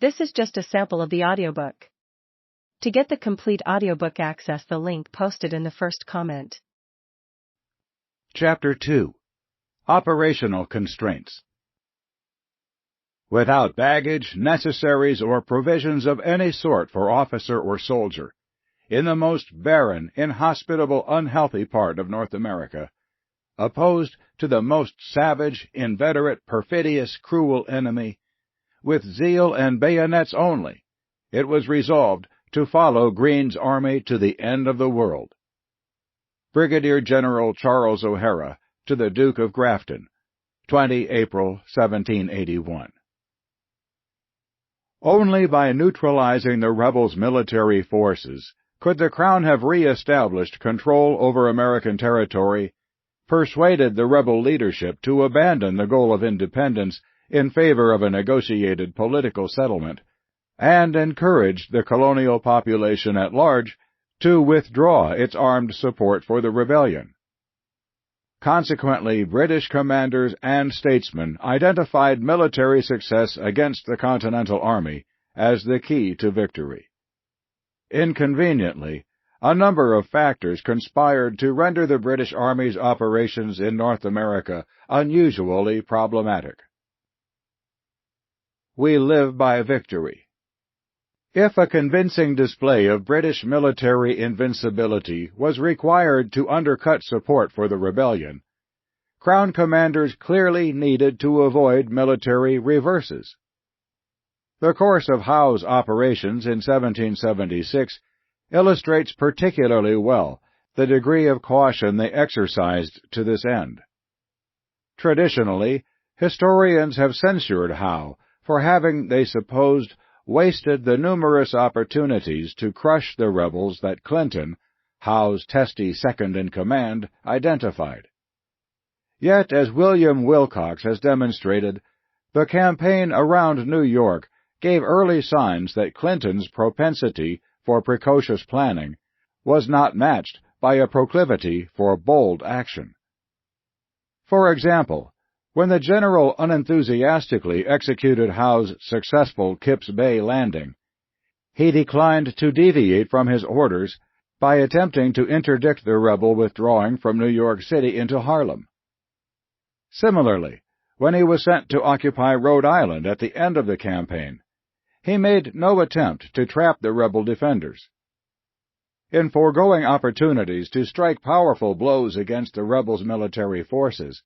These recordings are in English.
This is just a sample of the audiobook. To get the complete audiobook, access the link posted in the first comment. Chapter 2. Operational Constraints. Without baggage, necessaries, or provisions of any sort for officer or soldier, in the most barren, inhospitable, unhealthy part of North America, opposed to the most savage, inveterate, perfidious, cruel enemy, with zeal and bayonets only, it was resolved to follow Greene's army to the end of the world. Brigadier General Charles O'Hara to the Duke of Grafton, 20 April 1781. Only by neutralizing the rebels' military forces could the Crown have re-established control over American territory, persuaded the rebel leadership to abandon the goal of independence in favor of a negotiated political settlement, and encouraged the colonial population at large to withdraw its armed support for the rebellion. Consequently, British commanders and statesmen identified military success against the Continental Army as the key to victory. Inconveniently, a number of factors conspired to render the British Army's operations in North America unusually problematic. We live by victory. If a convincing display of British military invincibility was required to undercut support for the rebellion, Crown commanders clearly needed to avoid military reverses. The course of Howe's operations in 1776 illustrates particularly well the degree of caution they exercised to this end. Traditionally, historians have censured Howe for having, they supposed, wasted the numerous opportunities to crush the rebels that Clinton, Howe's testy second-in-command, identified. Yet, as William Wilcox has demonstrated, the campaign around New York gave early signs that Clinton's propensity for precocious planning was not matched by a proclivity for bold action. For example, when the general unenthusiastically executed Howe's successful Kip's Bay landing, he declined to deviate from his orders by attempting to interdict the rebel withdrawing from New York City into Harlem. Similarly, when he was sent to occupy Rhode Island at the end of the campaign, he made no attempt to trap the rebel defenders. In foregoing opportunities to strike powerful blows against the rebels' military forces,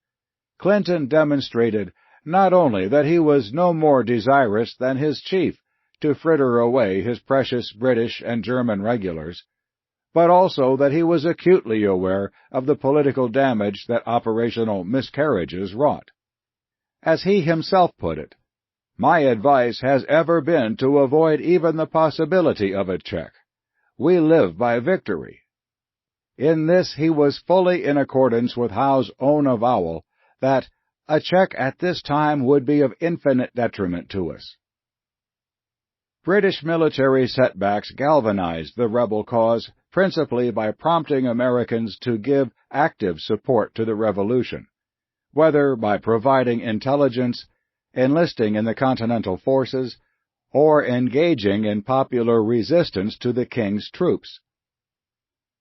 Clinton demonstrated not only that he was no more desirous than his chief to fritter away his precious British and German regulars, but also that he was acutely aware of the political damage that operational miscarriages wrought. As he himself put it, "My advice has ever been to avoid even the possibility of a check. We live by victory." In this he was fully in accordance with Howe's own avowal that a check at this time would be of infinite detriment to us. British military setbacks galvanized the rebel cause principally by prompting Americans to give active support to the revolution, whether by providing intelligence, enlisting in the Continental forces, or engaging in popular resistance to the King's troops.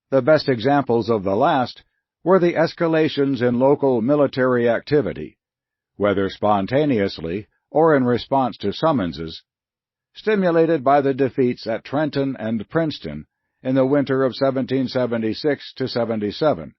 The best examples of the last were the escalations in local military activity, whether spontaneously or in response to summonses, stimulated by the defeats at Trenton and Princeton in the winter of 1776 to 77,